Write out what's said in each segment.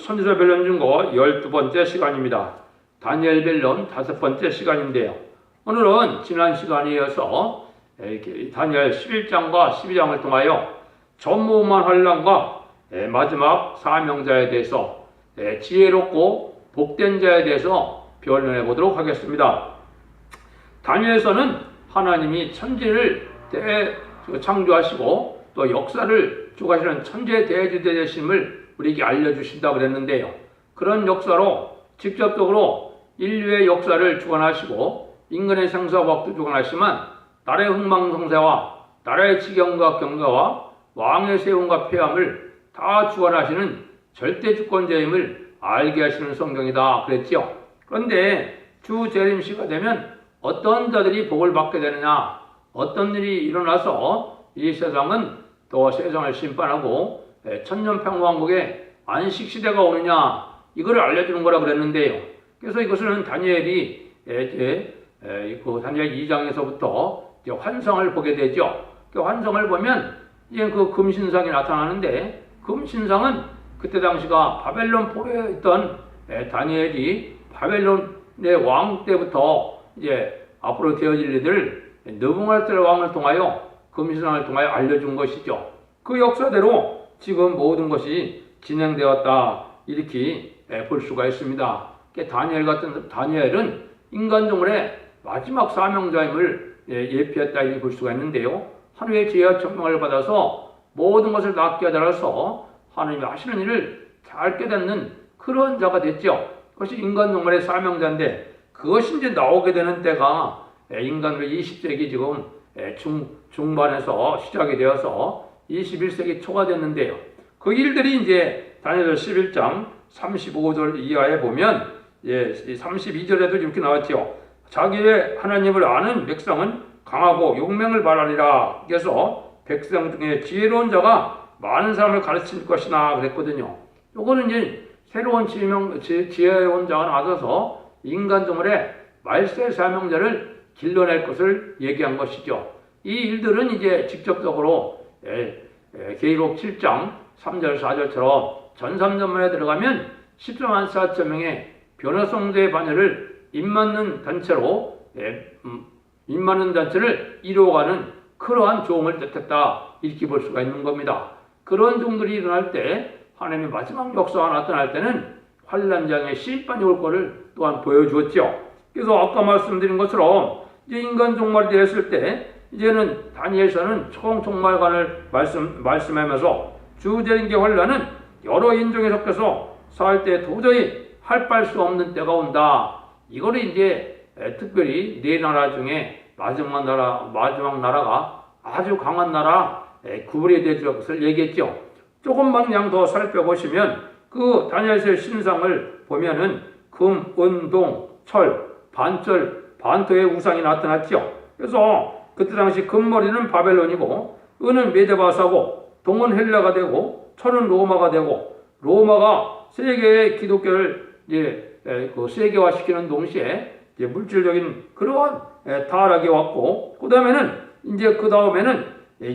천지서 변론 중거 12번째 시간입니다. 다니엘 변론 5번째 시간인데요. 오늘은 지난 시간에 이어서 다니엘 11장과 12장을 통하여 전무후무한 환난과 마지막 사명자에 대해서 지혜롭고 복된 자에 대해서 변론해 보도록 하겠습니다. 다니엘서는 하나님이 천지를 창조하시고 또 역사를 주관하시는 천재 대주대 되심을 우리에게 알려주신다 그랬는데요. 그런 역사로 직접적으로 인류의 역사를 주관하시고 인간의 생사과학도 주관하시지만 나라의 흥망성쇠와 나라의 지경과 경과와 왕의 세움과 폐함을 다 주관하시는 절대 주권자임을 알게 하시는 성경이다 그랬죠. 그런데 주 재림시가 되면 어떤 자들이 복을 받게 되느냐, 어떤 일이 일어나서 이 세상은 또 세상을 심판하고 천년평화왕국의 안식시대가 오느냐, 이거를 알려주는 거라 그랬는데요. 그래서 이것은 다니엘이 다니엘 2장에서부터 환상을 보게 되죠. 그 환상을 보면 이제 그 금신상이 나타나는데, 금신상은 그때 당시가 바벨론 포로에 있던 다니엘이 바벨론의 왕 때부터 이제 앞으로 되어질 일들을 느부갓네살 왕을 통하여 금신상을 통하여 알려준 것이죠. 그 역사대로 지금 모든 것이 진행되었다, 이렇게 볼 수가 있습니다. 다니엘은 인간종의 마지막 사명자임을 예표했다, 이렇게 볼 수가 있는데요. 하나님의 지혜와 청명을 받아서 모든 것을 낫게 하더라서 하나님이 하시는 일을 잘 깨닫는 그런 자가 됐죠. 그것이 인간종의 사명자인데, 그것이 이제 나오게 되는 때가 인간의 20세기 지금 중반에서 시작이 되어서 21세기 초가 됐는데요. 그 일들이 이제 다니엘 11장 35절 이하에 보면 32절에도 이렇게 나왔죠. 자기의 하나님을 아는 백성은 강하고 용맹을 발하리라. 그래서 백성 중에 지혜로운 자가 많은 사람을 가르칠 것이나 그랬거든요. 요거는 이제 새로운 지혜로운 자가 나서서 인간종의 말세 사명자를 길러낼 것을 얘기한 것이죠. 이 일들은 이제 직접적으로 계시록 7장 3절 4절처럼 전삼전문에 들어가면 14만 4천 명의 변화성도의 반열을 입맞는 단체를 이루어가는 그러한 종을 뜻했다, 이렇게 볼 수가 있는 겁니다. 그런 종들이 일어날 때 하나님의 마지막 역사가 나타날 때는 환난장의 심판이 올 것을 또한 보여주었죠. 그래서 아까 말씀드린 것처럼 이제 인간 종말이 되었을 때 이제는 다니엘서는 총종말관을 말씀하면서 주재림계 환난은 여러 인종에 섞여서 살 때 도저히 할바할 수 없는 때가 온다. 이거를 이제 특별히 네 나라 중에 마지막 나라가 아주 강한 나라 구분이 될 것을 얘기했죠. 조금만 그냥 더 살펴보시면 그 다니엘서의 신상을 보면은 금, 은, 동, 철, 반철, 반토의 우상이 나타났죠. 그래서 그때 당시 금머리는 바벨론이고, 은은 메데바사고, 동은 헬라가 되고, 철은 로마가 되고, 로마가 세계의 기독교를 세계화시키는 동시에 물질적인 그러한 타락이 왔고, 그 다음에는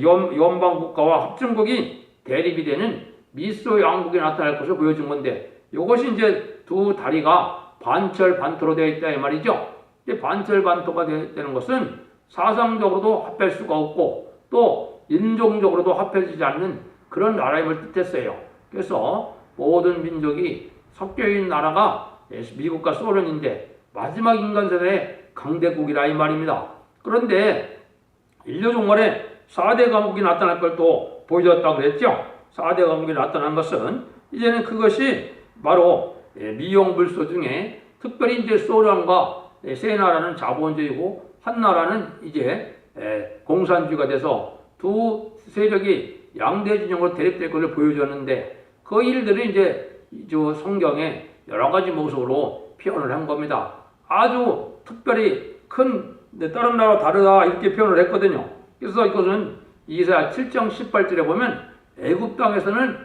연방국가와 합중국이 대립이 되는 미소 양국이 나타날 것을 보여준 건데, 이것이 이제 두 다리가 반철 반토로 되어 있다, 이 말이죠. 반철 반토가 되는 것은 사상적으로도 합할 수가 없고 또 인종적으로도 합해지지 않는 그런 나라임을 뜻했어요. 그래서 모든 민족이 섞여있는 나라가 미국과 소련인데 마지막 인간세대의 강대국이라, 이 말입니다. 그런데 인류 종말에 4대 강국이 나타날 걸 또 보여줬다고 그랬죠. 4대 강국이 나타난 것은 이제는 그것이 바로 미용불소 중에 특별히 이제 소련과 세 나라는 자본주의고 한 나라는 이제 공산주의가 돼서 두 세력이 양대 진영으로 대립될 것을 보여줬는데, 그 일들을 이제 성경에 여러 가지 모습으로 표현을 한 겁니다. 아주 특별히 큰 다른 나라와 다르다, 이렇게 표현을 했거든요. 그래서 이것은 이사야 7장 18절에 보면 애굽 땅에서는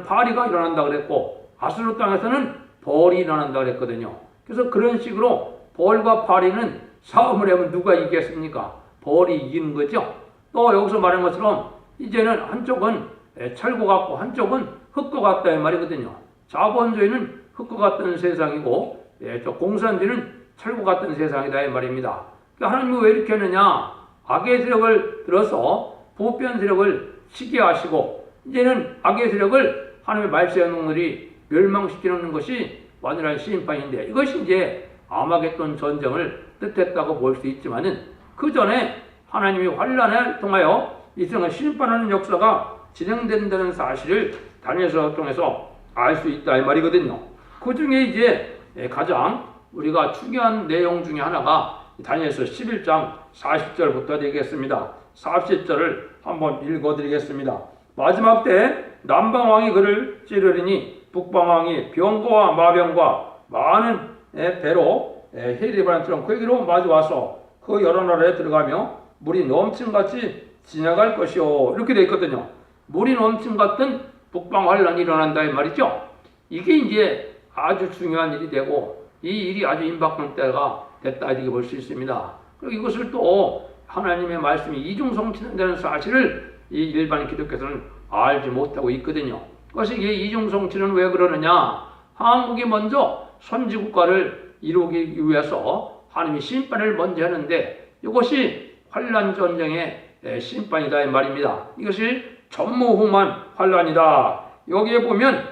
파리가 일어난다 그랬고, 아수르 땅에서는 벌이 일어난다 그랬거든요. 그래서 그런 식으로 벌과 파리는 싸움을 하면 누가 이기겠습니까? 벌이 이기는 거죠. 또 여기서 말한 것처럼 이제는 한쪽은 철과 같고 한쪽은 흙과 같다 이 말이거든요. 자본주의는 흙과 같은 세상이고 저 공산주의는 철과 같은 세상이다 이 말입니다. 그러니까 하나님이 왜 이렇게 하느냐? 악의 세력을 들어서 보편 세력을 시게 하시고 이제는 악의 세력을 하나님의 말세의 놈들이 멸망시키는 것이 완전한 심판인데 이것이 이제 아마겟돈 전쟁을 뜻했다고 볼 수 있지만은 그 전에 하나님이 환란을 통하여 이 세상을 심판하는 역사가 진행된다는 사실을 다니엘서를 통해서 알 수 있다 이 말이거든요. 그 중에 이제 가장 우리가 중요한 내용 중에 하나가 다니엘서 11장 40절부터 되겠습니다. 40절을 한번 읽어드리겠습니다. 마지막 때 남방왕이 그를 찌르리니 북방왕이 병거와 마병과 많은 배로 헤리바란처럼 그에게로 마주와서 그 여러 나라에 들어가며 물이 넘침같이 지나갈 것이요. 이렇게 되어 있거든요. 물이 넘침 같은 북방 환란이 일어난다 이 말이죠. 이게 이제 아주 중요한 일이 되고 이 일이 아주 임박한 때가 됐다 이렇게 볼 수 있습니다. 그리고 이것을 또 하나님의 말씀이 이중성취된다는 사실을 이 일반 기독교에서는 알지 못하고 있거든요. 그것이 이게 이중성취는 왜 그러느냐? 한국이 먼저 선지국가를 이루기 위해서 하나님이 심판을 먼저 하는데 이것이 환란 전쟁의 심판이다 이 말입니다. 이것이 전무후무한 환란이다. 여기에 보면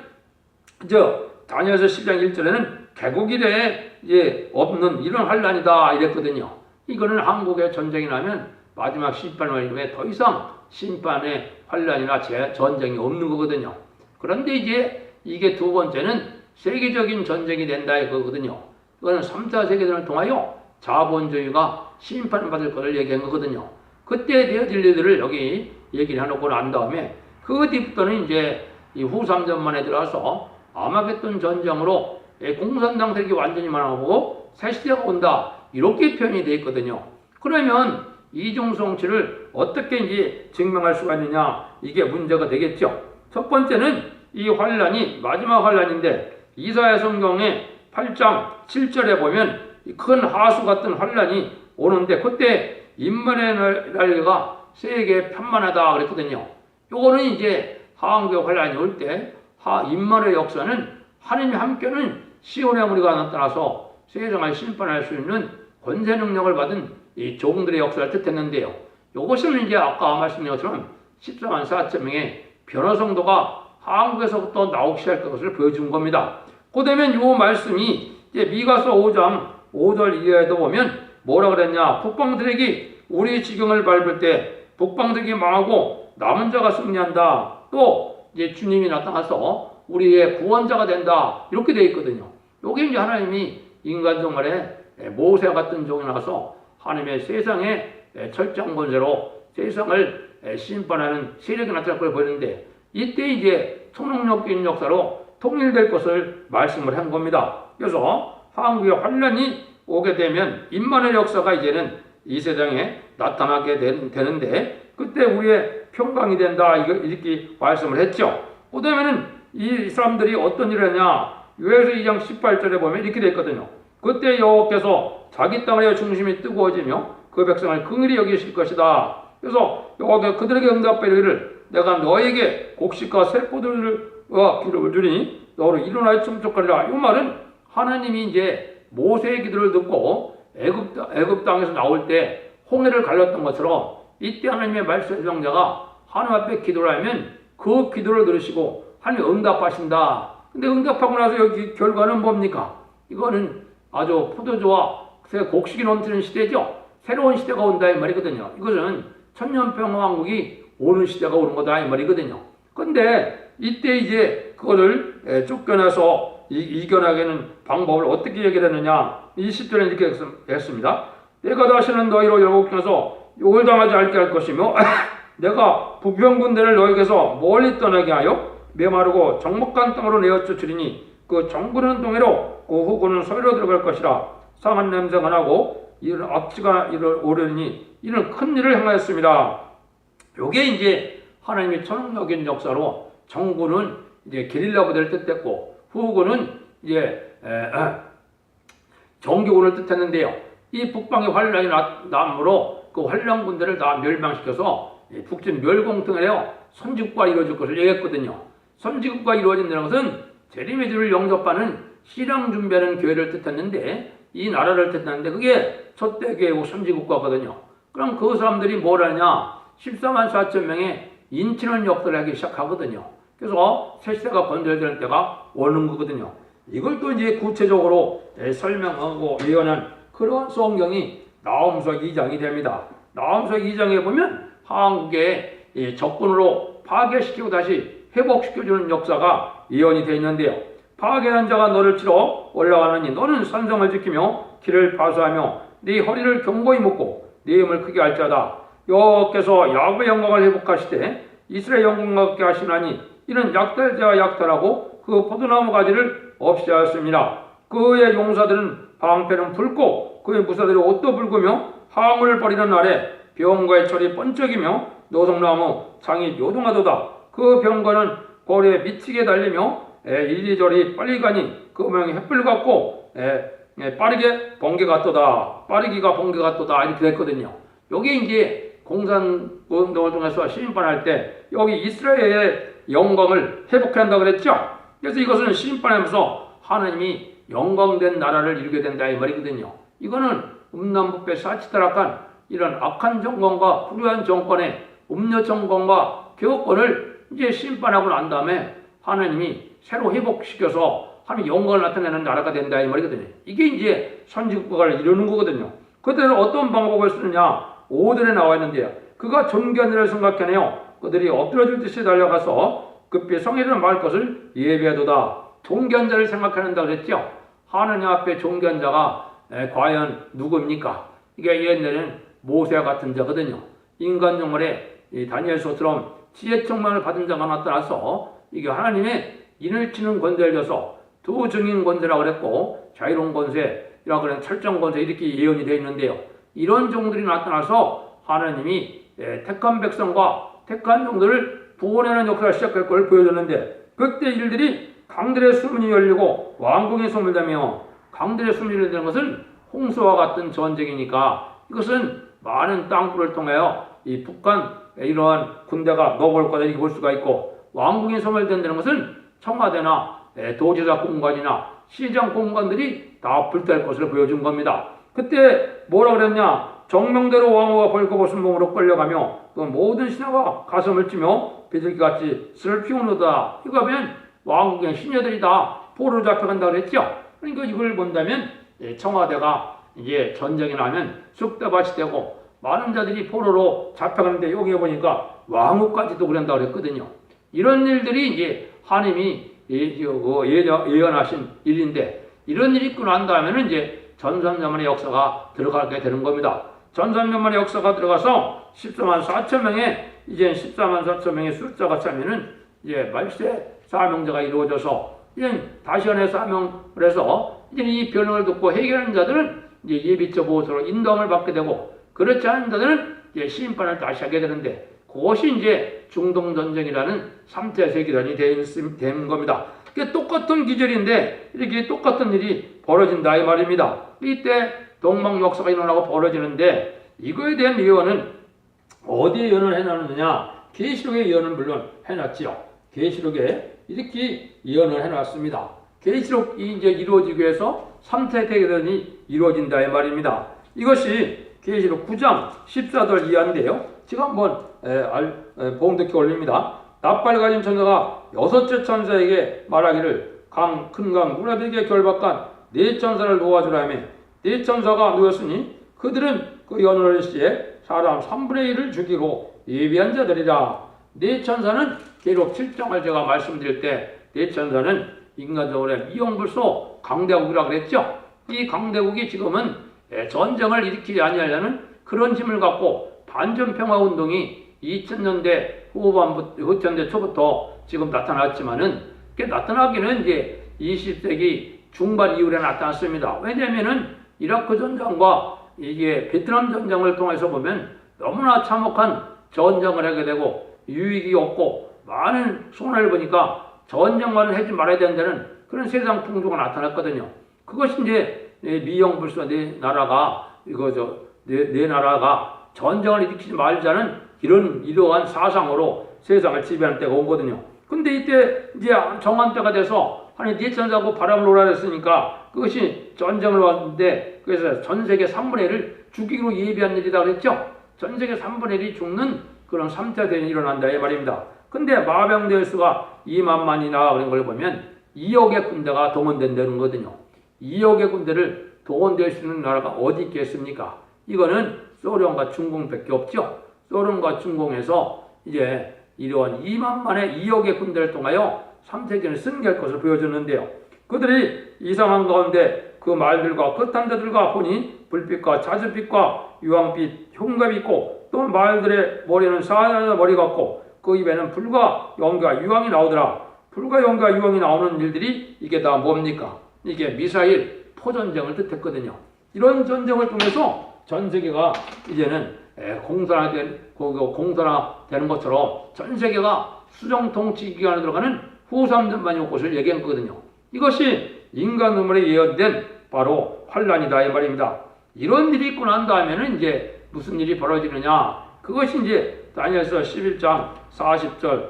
다니엘서 10장 1절에는 개국 이래에 이제 없는 이런 환란이다 이랬거든요. 이거는 한국에 전쟁이 나면 마지막 심판을 이후에 더 이상 심판의 환란이나 전쟁이 없는 거거든요. 그런데 이제 이게 두 번째는 세계적인 전쟁이 된다 이거거든요. 이거는 3차 세계대전을 통하여 자본주의가 심판받을 것을 얘기한 거거든요. 그때에 대한 진리들을 여기 얘기를 해놓고 난 다음에 그 뒤부터는 이제 이 후 3전만에 들어서 아마겟돈 전쟁으로 공산당 세력이 완전히 망하고 새 시대가 온다 이렇게 표현이 되어 있거든요. 그러면 이중성취를 어떻게 이제 증명할 수가 있느냐 이게 문제가 되겠죠. 첫 번째는 이 환란이 마지막 환란인데 이사야 성경의 8장 7절에 보면 큰 하수 같은 환란이 오는데 그때 임마누엘 날개가 세계에 편만하다 그랬거든요. 요거는 이제 한국의 환란이 올 때 임마누엘 역사는 하나님이 함께는 시온의 무리가 나타나서 세상을 심판할 수 있는 권세 능력을 받은 이 종들의 역사를 뜻했는데요. 이것은 이제 아까 말씀드린 것처럼 14만 4천 명의 변화성도가 한국에서부터 나오기 시작할 것을 보여준 겁니다. 그 다음에 이 말씀이 이제 미가서 5장 5절 이하에도 보면 뭐라 그랬냐? 북방들에게 우리 지경을 밟을 때 북방들에게 망하고 남은 자가 승리한다. 또 이제 주님이 나타나서 우리의 구원자가 된다. 이렇게 되어 있거든요. 여기 이제 하나님이 인간 정말에 모세 같은 종이 나서 하나님의 세상의 철저한 권세로 세상을 심판하는 세력이 나타날 걸 보이는데 이때 이제 통용력적인 역사로 통일될 것을 말씀을 한 겁니다. 그래서 한국의 환란이 오게 되면 임마누엘 역사가 이제는 이 세상에 나타나게 되는데 그때 우리의 평강이 된다 이렇게 말씀을 했죠. 그 다음에는 이 사람들이 어떤 일을 했냐? 요에서 2장 18절에 보면 이렇게 되어 있거든요. 그때 여호와께서 자기 땅의 중심이 뜨거워지며 그 백성을 긍휼히 여기실 것이다. 그래서 여호와께서 그들에게 응답하여 이르기를 내가 너에게 곡식과 샘포도주와 기름을 주니 너로 일어나여 충족하리라. 이 말은 하나님이 이제 모세의 기도를 듣고 애굽 땅에서 나올 때 홍해를 갈랐던 것처럼 이때 하나님의 말씀의 정자가 하나님 앞에 기도를 하면 그 기도를 들으시고 하나님이 응답하신다. 근데 응답하고 나서 여기 결과는 뭡니까? 이거는 아주 포도주와 곡식이 넘치는 시대죠. 새로운 시대가 온다 이 말이거든요. 이것은 천년평화왕국이 오는 시대가 오는 거다 이 말이거든요. 근데 이때 이제 그거를 쫓겨나서 이겨나게 하는 방법을 어떻게 얘기를 했느냐? 이 10절에 이렇게 했습니다. 내가 다시는 너희로 열국해서 욕을 당하지 않게 할 것이며 내가 부평군대를 너에게서 멀리 떠나게 하여 메마르고 적목한 땅으로 내어쫓으리니 그 정부는 동해로 그 후군은 서해로 들어갈 것이라. 상한 냄새가 나고 이런 악취가 오르니 이는 큰 일을 행하였습니다. 요게 이제 하나님의 천국적인 역사로 정부는 이제 게릴라 부대를 뜻했고 후군은 이제 정규군을 뜻했는데요. 이 북방의 환란이 남으로 그 환란 군대를 다 멸망시켜서 북진 멸공통을 해요. 선지국가 이루어질 것을 얘기했거든요. 선지국가 이루어진다는 것은 재림의 주를 영접하는 신앙 준비하는 교회를 뜻했는데, 이 나라를 뜻했는데 그게 첫대 교회고 선지국가거든요. 그럼 그 사람들이 뭘 하냐? 14만 4천 명의 인치는 역사를 하기 시작하거든요. 그래서 새 시대가 건설되는 때가 오는 거거든요. 이걸 또 이제 구체적으로 설명하고 예언한 그런 성경이 나홈서 2장이 됩니다. 나홈서 2장에 보면 한국의 적군으로 파괴시키고 다시 회복시켜주는 역사가 예언이 되어 있는데요. 파괴한 자가 너를 치러 올라가느니 너는 산성을 지키며 길을 파수하며 네 허리를 견고히 묶고 네 힘을 크게 할 자다. 여호와께서 야곱의 영광을 회복하시되 이스라엘 영광과 같게 하시나니 이는 약탈자와 약탈하고 그 포도나무 가지를 없이 하였습니다. 그의 용사들은 방패는 붉고 그의 무사들이 옷도 붉으며 화물을 버리는 날에 병과의 철이 번쩍이며 노송나무 창이 요동하도다. 그 병과는 고리에 미치게 달리며 이리저리 빨리 가니 그 모양이 햇불 같고 빠르게 번개 같도다. 빠르기가 번개 같도다. 이렇게 됐거든요. 여기 이제 공산운동을 통해서 심판할 때 여기 이스라엘의 영광을 회복해야 한다고 그랬죠. 그래서 이것은 심판하면서 하나님이 영광된 나라를 이루게 된다 이 말이거든요. 이거는 음란부패 사치타락한 이런 악한 정권과 불우한 정권의 음녀 정권과 교권을 이제 심판하고 난 다음에 하나님이 새로 회복시켜서 하나님 영광을 나타내는 나라가 된다 이 말이거든요. 이게 이제 선지국가를 이루는 거거든요. 그때는 어떤 방법을 쓰느냐 5절에 나와 있는데요. 그가 존귀한 일을 생각하네요. 그들이 엎드려질 듯이 달려가서 급히 성회를 막을 것을 예비하도다. 존귀한 자를 생각하는다 그랬죠. 하느님 앞에 존귀한 자가 과연 누구입니까? 이게 옛날에는 모세와 같은 자거든요. 인간 정말에 다니엘서처럼 지혜 청망을 받은 자가 나타나서 이게 하나님의 인을 치는 권세를 줘서 두 증인 권세라고 그랬고 자유로운 권세라고 그런 철저한 권세 이렇게 예언이 되어 있는데요. 이런 종들이 나타나서 하나님이 택한 백성과 택한 종들을 구원하는 역사를 시작할 걸 보여줬는데 그때 일들이 강들의 수문이 열리고 왕궁이 소멸되며 강들의 수문이 열리는 것은 홍수와 같은 전쟁이니까 이것은 많은 땅굴을 통하여 이 북한 이러한 군대가 넘어올 거다 이렇게 볼 수가 있고 왕궁이 소멸된다는 것은 청와대나 도지사 공간이나 시장 공간들이 다 불탈 것을 보여준 겁니다. 그때 뭐라 그랬냐? 정명대로 왕후가 벌거벗은 몸으로 끌려가며 그 모든 신하가 가슴을 찌며 비둘기같이 슬피우노다. 이거 하면 왕국의 신녀들이 다 포로로 잡혀간다 그랬죠. 그러니까 이걸 본다면 청와대가 이제 전쟁이 나면 쑥대밭이 되고 많은 자들이 포로로 잡혀가는데 여기 보니까 왕후까지도 그런다 그랬거든요. 이런 일들이 이제 하나님이 예언하신 일인데 이런 일이 있고 난 다음에는 이제 전산자만의 역사가 들어가게 되는 겁니다. 전산자만의 역사가 들어가서 14만 4천 명의 이제 14만 4천 명의 숫자가 차면은 이제 말세 사명제가 이루어져서 이제 다시원의 사명을 해서 이제 이 변호를 듣고 해결하는 자들은 이제 예비처 보호소로 인도함을 받게 되고 그렇지 않은 자들은 이제 심판을 다시 하게 되는데 그것이 이제 중동전쟁이라는 3차 세계대전이 된 겁니다. 그게 똑같은 기절인데 이렇게 똑같은 일이 벌어진다 이 말입니다. 이때 동방 역사가 일어나고 벌어지는데 이거에 대한 예언은 어디에 예언을 해놨느냐? 계시록의 예언은 물론 해놨지요. 계시록에 이렇게 예언을 해놨습니다. 계시록이 이제 이루어지기 위해서 3차 세계대전이 이루어진다 이 말입니다. 이것이 계시록 9장 14절 이하인데요. 지금 한번 봉독해 올립니다. 납발 가진 천사가 여섯째 천사에게 말하기를 큰 강 무라백에 결박한 네 천사를 놓아주라며 네 천사가 누웠으니 그들은 그 연월 시에 사람 3분의 1을 죽이고 예비한 자들이라. 네 천사는 계시록 7장을 제가 말씀드릴 때 네 천사는 인간적으로 미용불소 강대국이라고 그랬죠. 이 강대국이 지금은 전쟁을 일으키지 아니하려는 그런 힘을 갖고 반전평화운동이 2000년대 후반부터 2000년대 초부터 지금 나타났지만은 그 나타나기는 이제 20세기 중반 이후에 나타났습니다. 왜냐하면은 이라크 전쟁과 이게 베트남 전쟁을 통해서 보면 너무나 참혹한 전쟁을 하게 되고 유익이 없고 많은 손해를 보니까 전쟁만을 하지 말아야 된다는 그런 세상 풍조가 나타났거든요. 그것이 이제 미영불소 네 나라가 네 나라가 전쟁을 일으키지 말자는 이러한 사상으로 세상을 지배하는 때가 오거든요. 근데 이때 이제 정한 때가 돼서 하나님 네 천사고 바람을 오라 했으니까 그것이 전쟁을 왔는데 그래서 전 세계 3분의 1을 죽이기로 예비한 일이다 그랬죠. 전 세계 3분의 1이 죽는 그런 3차 대전이 일어난다 이 말입니다. 근데 마병대의 수가 2만만이나 그런 걸 보면 2억의 군대가 동원된다는 거거든요. 2억의 군대를 동원될 수 있는 나라가 어디 있겠습니까? 이거는 소련과 중공밖에 없죠. 소련과 중공에서 이제 이러한 2만만의 2억의 군대를 통하여 3세기를 승리할 것을 보여주는데요. 그들이 이상한 가운데 그 말들과 그 탄자들과 보니 불빛과 자주빛과 유황빛 흉갑이 있고 또 말들의 머리는 사자의 머리 같고 그 입에는 불과 연기와 유황이 나오더라. 불과 연기와 유황이 나오는 일들이 이게 다 뭡니까? 이게 미사일 포전쟁을 뜻했거든요. 이런 전쟁을 통해서 전 세계가 이제는 공산화되는 것처럼 전 세계가 수정통치 기관에 들어가는 후삼전만이 올 것을 얘기했거든요. 이것이 인간 눈물에 예언된 바로 환란이다 이 말입니다. 이런 일이 있고 난 다음에는 이제 무슨 일이 벌어지느냐? 그것이 이제 다니엘서 11장 40절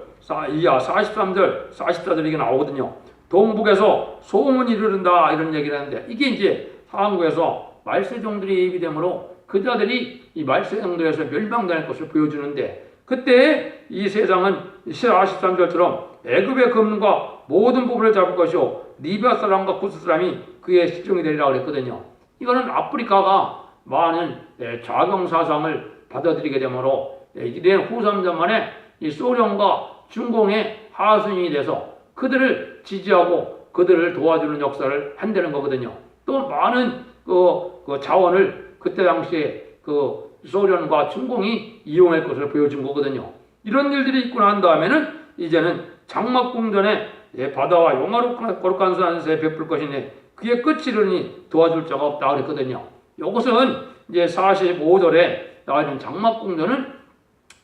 이하 43절 44절 이게 나오거든요. 동북에서 소문이 이르른다 이런 얘기를 하는데 이게 이제 한국에서 말세종들이 예비되므로 그 자들이 이 말세종들에서 멸망될 것을 보여주는데 그때 이 세상은 43절처럼 애굽의 금과 모든 부분을 잡을 것이요 리비아 사람과 구스 사람이 그의 시종이 되리라 그랬거든요. 이거는 아프리카가 많은 좌경 사상을 받아들이게 되므로 이런 후삼전만에 이 소련과 중공의 하수인이 돼서 그들을 지지하고 그들을 도와주는 역사를 한다는 거거든요. 또 많은 그 자원을 그때 당시에 그 소련과 중공이 이용할 것을 보여준 거거든요. 이런 일들이 있고 난 다음에는 이제는 장막궁전에 바다와 용화로 거룩한 산에 베풀 것이니 그의 끝이 이르니 도와줄 자가 없다 그랬거든요. 이것은 이제 45절에 나와 있는 장막궁전은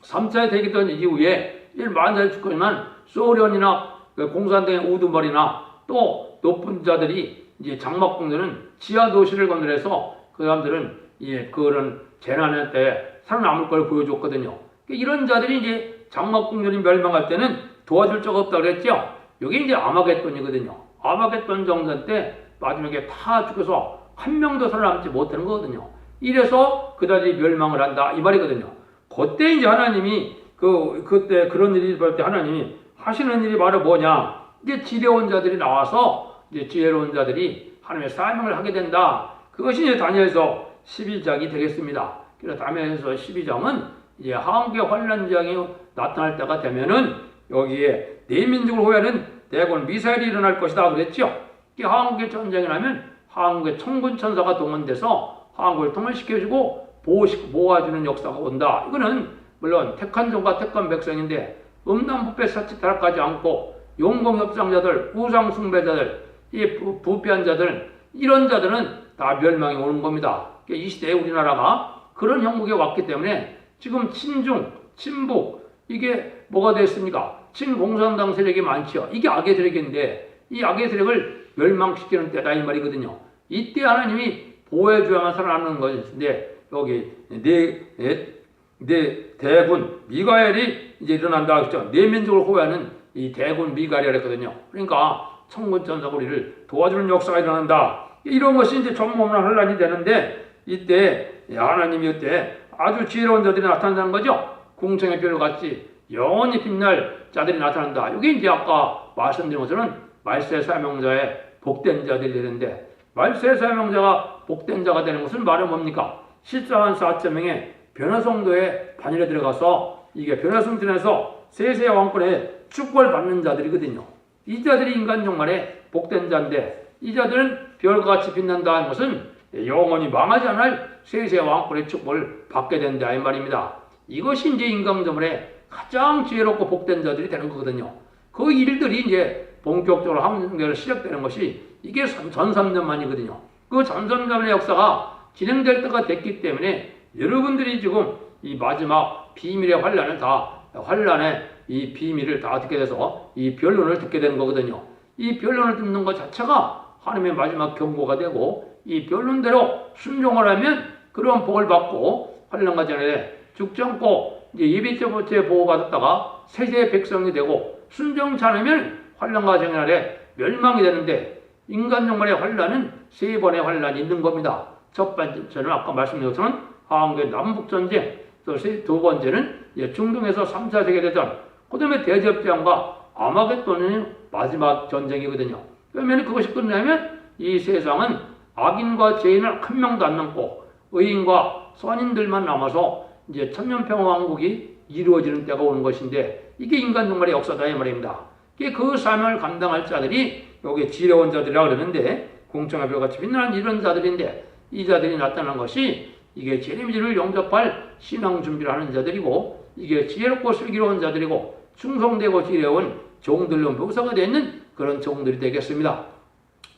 3차 대기전 이후에 만사에 죽거니만 소련이나 공산당의 우두머리나 또 높은 자들이 이제 장막궁전은 지하 도시를 건설해서 그 사람들은 그런 재난의 때 살아남을 걸 보여줬거든요. 이런 자들이 이제 장막궁전이 멸망할 때는 도와줄 자가 없다 그랬죠. 이게 이제 아마겟돈이거든요. 아마겟돈 정전 때 마지막에 다 죽어서 한 명도 살아남지 못하는 거거든요. 이래서 그다지 멸망을 한다 이 말이거든요. 그때 이제 하나님이 그때 그런 일이 벌 때 하나님이 하시는 일이 바로 뭐냐? 이제 지혜로운 자들이 나와서 이제 지혜로운 자들이 하나님의 사명을 하게 된다. 그것이 이제 다니엘서 12장이 되겠습니다. 그래서 다니엘서 12장은 이제 한국의 환란장이 나타날 때가 되면은 여기에 네 민족을 호위하는 대권 미사일이 일어날 것이다 그랬죠. 한국의 전쟁이 나면 한국의 천군 천사가 동원돼서 한국을 통일시켜주고 보호해주는 역사가 온다. 이거는 물론 택한 종과 택한 백성인데 음란부패 사치 타락하지 않고 용공협상자들, 우상숭배자들, 이 부패한 자들 이런 자들은 다 멸망이 오는 겁니다. 이 시대에 우리나라가 그런 형국에 왔기 때문에 지금 친중, 친북 이게 뭐가 됐습니까? 친공산당 세력이 많죠. 이게 악의 세력인데 이 악의 세력을 멸망시키는 때다 이 말이거든요. 이때 하나님이 보호해줘야만 살아남는 것인데 여기 네 대군 미가엘이 이제 일어난다 했죠. 네 민족을 호위하는 이 대군 미가엘이 했거든요. 그러니까 천군천사가 우리를 도와주는 역사가 일어난다. 이런 것이 이제 전무후무한 혼란이 되는데 이때 하나님이 이때 아주 지혜로운 자들이 나타난다는 거죠. 궁창의 별과 같이 영원히 빛날 자들이 나타난다. 이게 이제 아까 말씀드린 것처럼 말세 사명자의 복된 자들이 되는데 말세 사명자가 복된 자가 되는 것은 말은 뭡니까? 14만 4천 명의 변화성도의 반열에 들어가서 이게 변화성전에서 세세 왕권의 축복을 받는 자들이거든요. 이 자들이 인간 종말에 복된 자인데 이 자들은 별과 같이 빛난다는 것은 영원히 망하지 않을 세세 왕권의 축복을 받게 된다 이 말입니다. 이것이 이제 인간 종말에 가장 지혜롭고 복된 자들이 되는 거거든요. 그 일들이 이제 본격적으로 한국에서 시작되는 것이 이게 전삼년만이거든요. 그 전삼년의 역사가 진행될 때가 됐기 때문에 여러분들이 지금 이 마지막 비밀의 환란의 이 비밀을 다 듣게 돼서 이 변론을 듣게 되는 거거든요. 이 변론을 듣는 것 자체가 하나님의 마지막 경고가 되고 이 변론대로 순종을 하면 그런 복을 받고 환란과 전에 죽지 않고 이제 예비죄 보호받았다가 세세의 백성이 되고 순종치 않으면 환란과 정의 아래 멸망이 되는데 인간 종말의 환란은 세 번의 환란이 있는 겁니다. 첫 번째는 아까 말씀드린 것처럼 한국의 남북전쟁, 또 두 번째는 중동에서 3, 4세계대전, 그 다음에 대접전과 아마겟돈이 마지막 전쟁이거든요. 그러면 그것이 끝나면 이 세상은 악인과 죄인을 한 명도 안 남고 의인과 선인들만 남아서 이제 천년평화왕국이 이루어지는 때가 오는 것인데 이게 인간 종말의 역사다 이 말입니다. 그 사명을 감당할 자들이 여기 지혜로운 자들이라 그러는데 공청의 별같이 빛나는 이런 자들인데 이 자들이 나타난 것이 이게 재림지를 영접할 신앙 준비를 하는 자들이고 이게 지혜롭고 슬기로운 자들이고 충성되고 지혜로운 종들로 묘사가 되어 있는 그런 종들이 되겠습니다.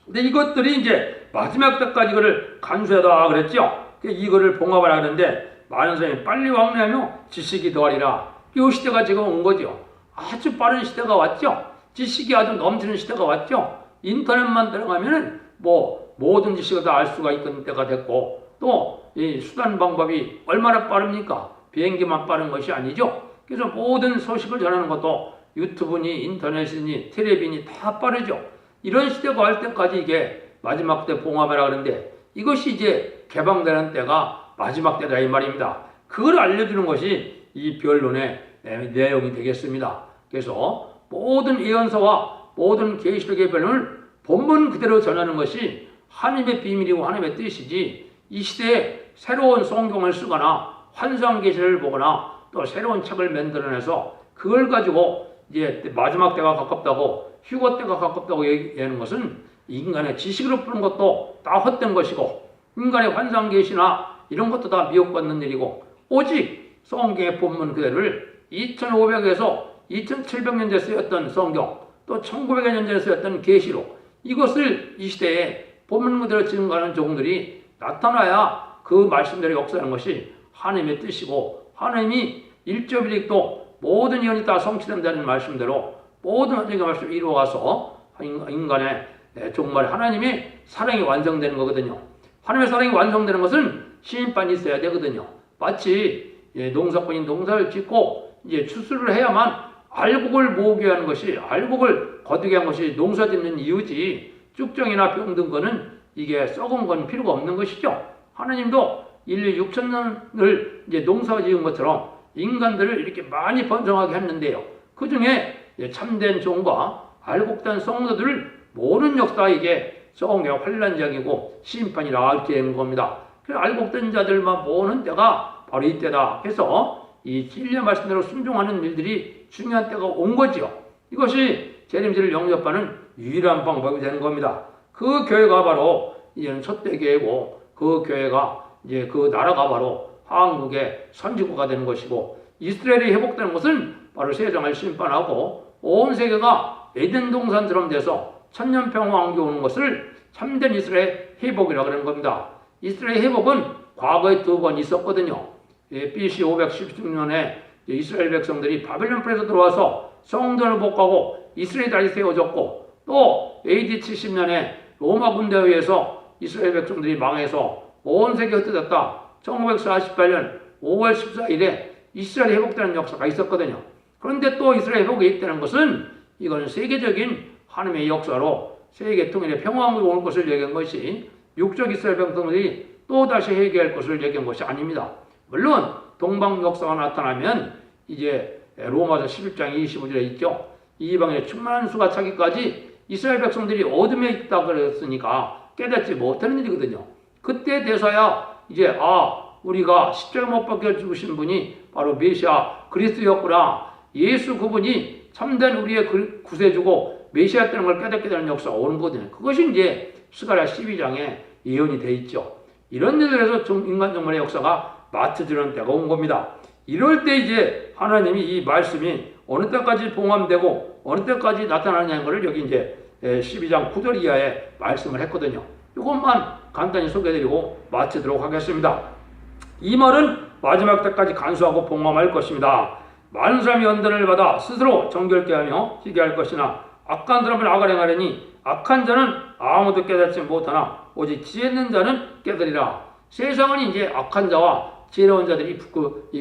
근데 이것들이 이제 마지막 때까지 이거를 간수하다 그랬죠. 이거를 봉합을 하는데 많은 사람이 빨리 왕래하며 지식이 더하리라. 이 시대가 지금 온 거죠. 아주 빠른 시대가 왔죠. 지식이 아주 넘치는 시대가 왔죠. 인터넷만 들어가면은 뭐 모든 지식을 다 알 수가 있는 때가 됐고 또 이 수단 방법이 얼마나 빠릅니까? 비행기만 빠른 것이 아니죠. 그래서 모든 소식을 전하는 것도 유튜브니 인터넷이니 텔레비니 다 빠르죠. 이런 시대가 올 때까지 이게 마지막 때 봉합이라 그러는데 이것이 이제 개방되는 때가 마지막 때다 이 말입니다. 그걸 알려주는 것이 이 변론의 내용이 되겠습니다. 그래서 모든 예언서와 모든 계시록의 변론을 본문 그대로 전하는 것이 하나님의 비밀이고 하나님의 뜻이지 이 시대에 새로운 성경을 쓰거나 환상 계시를 보거나 또 새로운 책을 만들어내서 그걸 가지고 이제 마지막 때가 가깝다고 휴거 때가 가깝다고 얘기하는 것은 인간의 지식으로 푸는 것도 다 헛된 것이고 인간의 환상 계시나 이런 것도 다 미혹받는 일이고 오직 성경의 본문 그대로를 2500에서 2700년대 쓰였던 성경 또 1900년대에 쓰였던 계시록 이것을 이 시대에 본문 그대로 증거하는 종들이 나타나야 그 말씀대로 역사하는 것이 하나님의 뜻이고 하나님이 일조비릭도 모든 예언이 다 성취된다는 말씀대로 모든 하나님의 말씀을 이루어가서 인간의 정말 하나님의 사랑이 완성되는 거거든요. 하나님의 사랑이 완성되는 것은 심판이 있어야 되거든요. 마치 농사꾼이 농사를 짓고 이제 추수를 해야만 알곡을 모으게 하는 것이 알곡을 거두게 하는 것이 농사 짓는 이유지 쭉정이나 병든 거는 이게 썩은 건 필요가 없는 것이죠. 하나님도 인류 6천년을 이제 농사 지은 것처럼 인간들을 이렇게 많이 번성하게 했는데요. 그 중에 참된 종과 알곡된 성도들을 모르는 역사가 이게 성경 환란장이고 심판이 나올게 되는 겁니다. 그 알곡된 자들만 모으는 때가 바로 이때다 해서 이 진리의 말씀대로 순종하는 일들이 중요한 때가 온 거죠. 이것이 재림지를 영접하는 유일한 방법이 되는 겁니다. 그 교회가 바로 이제는 첫대 교회고 그 교회가 이제 그 나라가 바로 한국의 선지국가 되는 것이고 이스라엘이 회복되는 것은 바로 세상을 심판하고 온 세계가 에덴 동산처럼 돼서 천년평화왕국이 오는 것을 참된 이스라엘 회복이라고 하는 겁니다. 이스라엘 회복은 과거에 두 번 있었거든요. BC 516년에 이스라엘 백성들이 바벨론 뿔에서 들어와서 성전을 복하고 이스라엘 다시 세워졌고 또 AD 70년에 로마 군대에 의해서 이스라엘 백성들이 망해서 온 세계가 흩어졌다. 1948년 5월 14일에 이스라엘이 회복되는 역사가 있었거든요. 그런데 또 이스라엘 회복이 있다는 것은 이건 세계적인 하나님의 역사로 세계 통일의 평화왕국이 올 것을 얘기한 것이 육적 이스라엘 백성들이 또다시 회개할 것을 얘기한 것이 아닙니다. 물론 동방 역사가 나타나면 이제 로마서 11장 25절에 있죠. 이방인의 충만한 수가 차기까지 이스라엘 백성들이 어둠에 있다 그랬으니까 깨닫지 못하는 일이거든요. 그때 돼서야 이제 우리가 십자가 못 박혀 죽으신 분이 바로 메시아 그리스도였구나. 예수 그분이 참된 우리의 구세주고 메시아였다는 걸 깨닫게 되는 역사가 오는 거거든요. 그것이 이제 스가랴 12장에 예언이 돼 있죠. 이런 일들에서 인간 정말의 역사가 맞춰지는 때가 온 겁니다. 이럴 때 이제 하나님이 이 말씀이 어느 때까지 봉함되고 어느 때까지 나타나냐는 것을 여기 이제 12장 9절 이하에 말씀을 했거든요. 이것만 간단히 소개해드리고 마치도록 하겠습니다. 이 말은 마지막 때까지 간수하고 봉함할 것입니다. 많은 사람이 연단을 받아 스스로 정결케 하며 희게 할 것이나 악한 사람을 악을 행하려니 악한 자는 아무도 깨닫지 못하나 오직 지혜 있는 자는 깨달으리라. 세상은 이제 악한 자와 지혜로운 자들이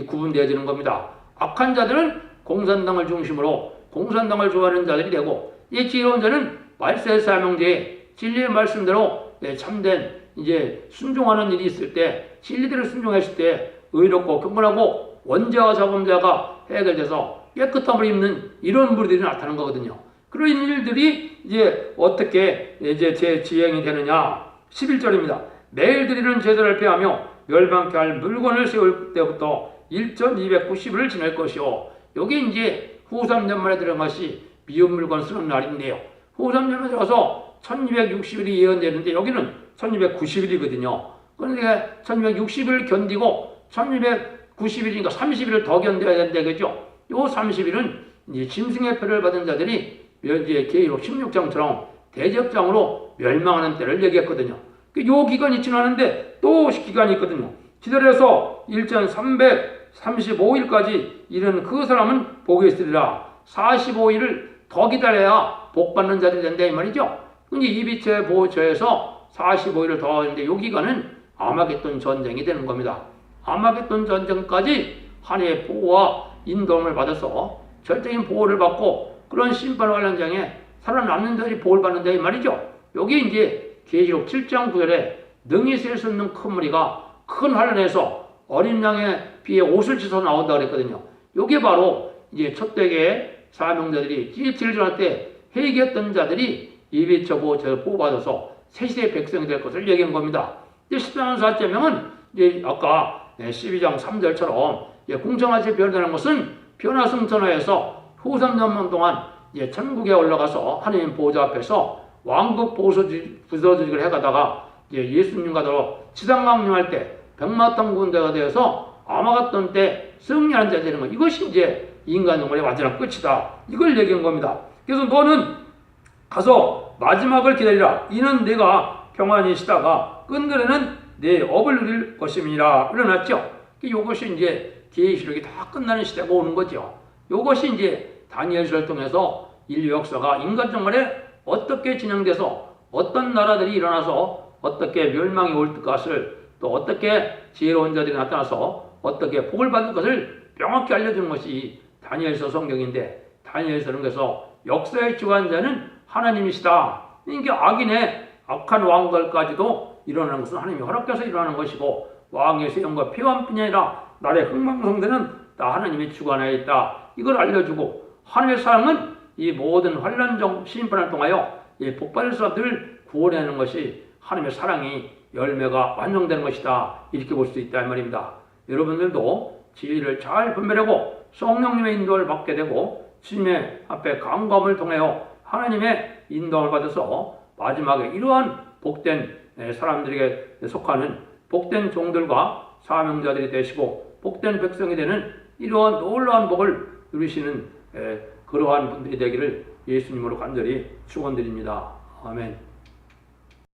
구분되어지는 겁니다. 악한 자들은 공산당을 중심으로 공산당을 좋아하는 자들이 되고, 이 지혜로운 자는 말세 사명제에 진리의 말씀대로 참된 이제 순종하는 일이 있을 때, 진리대로 순종했을 때 의롭고 경건하고 원죄와 자범죄가 해결돼서 깨끗함을 입는 이런 무리들이 나타나는 거거든요. 그런 일들이 이제 어떻게 이제 제 지행이 되느냐. 11절입니다. 매일 드리는 제사를 폐하며 멸망케 할 물건을 세울 때부터 1290을 지낼 것이요. 여기 이제 후 3년 만에 들어간 것이 미운 물건 쓰는 날인데요. 후 3년에 들어서 1260일이 예언되는데 여기는 1290일이거든요. 그런데 1260을 견디고 1290일이니까 30일을 더 견뎌야 되겠죠. 요 30일은 이제 짐승의 표를 받은 자들이 이제 계시록 16장처럼 대적장으로 멸망하는 때를 얘기했거든요. 요 기간이 지나는데 또 기간이 있거든요. 기다려서 1335일까지 이르는 그 사람은 복이 있으리라. 45일을 더 기다려야 복 받는 자들이 된다 이 말이죠. 근데 이비체 보호처에서 45일을 더 하는데 요 기간은 아마겟돈 전쟁이 되는 겁니다. 아마겟돈 전쟁까지 하나님의 보호와 인도함을 받아서 절대적인 보호를 받고 그런 심판 관련장에 살아남는 자들이 보호를 받는다 이 말이죠. 여기 이제 계시록 7장 9절에 능히 셀 수 없는 큰 무리가 큰 환란에서 어린 양의 피에 옷을 찢어 나온다 그랬거든요. 이게 바로 이제 첫대계 사명자들이 지혜를 전할 때 회개했던 자들이 이비처 보호처를 보호받아서 새시대의 백성이 될 것을 얘기한 겁니다. 14년 4제명은 이제 아까 12장 3절처럼 공정하게 변화되는 것은 변화승천하에서 후 3년만 동안 천국에 올라가서 하나님 보호자 앞에서 왕국 부서주직을 해가다가 예수님과 더러 지상 강림할 때 백마탄 군대가 되어서 아마겟돈 때 승리하는 자 되는 것, 이것이 이제 인간 영혼의 완전한 끝이다. 이걸 얘기한 겁니다. 그래서 너는 가서 마지막을 기다리라. 이는 네가 평안히 쉬다가 끝날에는 내 업을 누릴 것임이라. 일어났죠. 이것이 이제 계시록이 다 끝나는 시대가 오는 거죠. 이것이 이제 다니엘서를 통해서 인류 역사가 인간 정말에 어떻게 진행돼서 어떤 나라들이 일어나서 어떻게 멸망이 올 것을, 또 어떻게 지혜로운 자들이 나타나서 어떻게 복을 받는 것을 명확히 알려주는 것이 다니엘서 성경인데, 다니엘서는 그래서 역사의 주관자는 하나님이시다. 그러니까 악인의 악한 왕들까지도 일어나는 것은 하나님이 허락해서 일어나는 것이고, 왕의 세움과 피함뿐이 아니라 나라의 흥망성대는 다 하나님의 주관하에 있다. 이걸 알려주고, 하나님의 사랑은 이 모든 환난적 심판을 통하여 이 복받을 사람들을 구원하는 것이 하나님의 사랑이 열매가 완성되는 것이다. 이렇게 볼 수 있다 이 말입니다. 여러분들도 진리를 잘 분별하고 성령님의 인도를 받게 되고 주님의 앞에 간구함을 통하여 하나님의 인도를 받아서 마지막에 이러한 복된 사람들에게 속하는 복된 종들과 사명자들이 되시고 복된 백성이 되는 이러한 놀라운 복을 누리시는 그러한 분들이 되기를 예수님으로 간절히 축원드립니다. 아멘.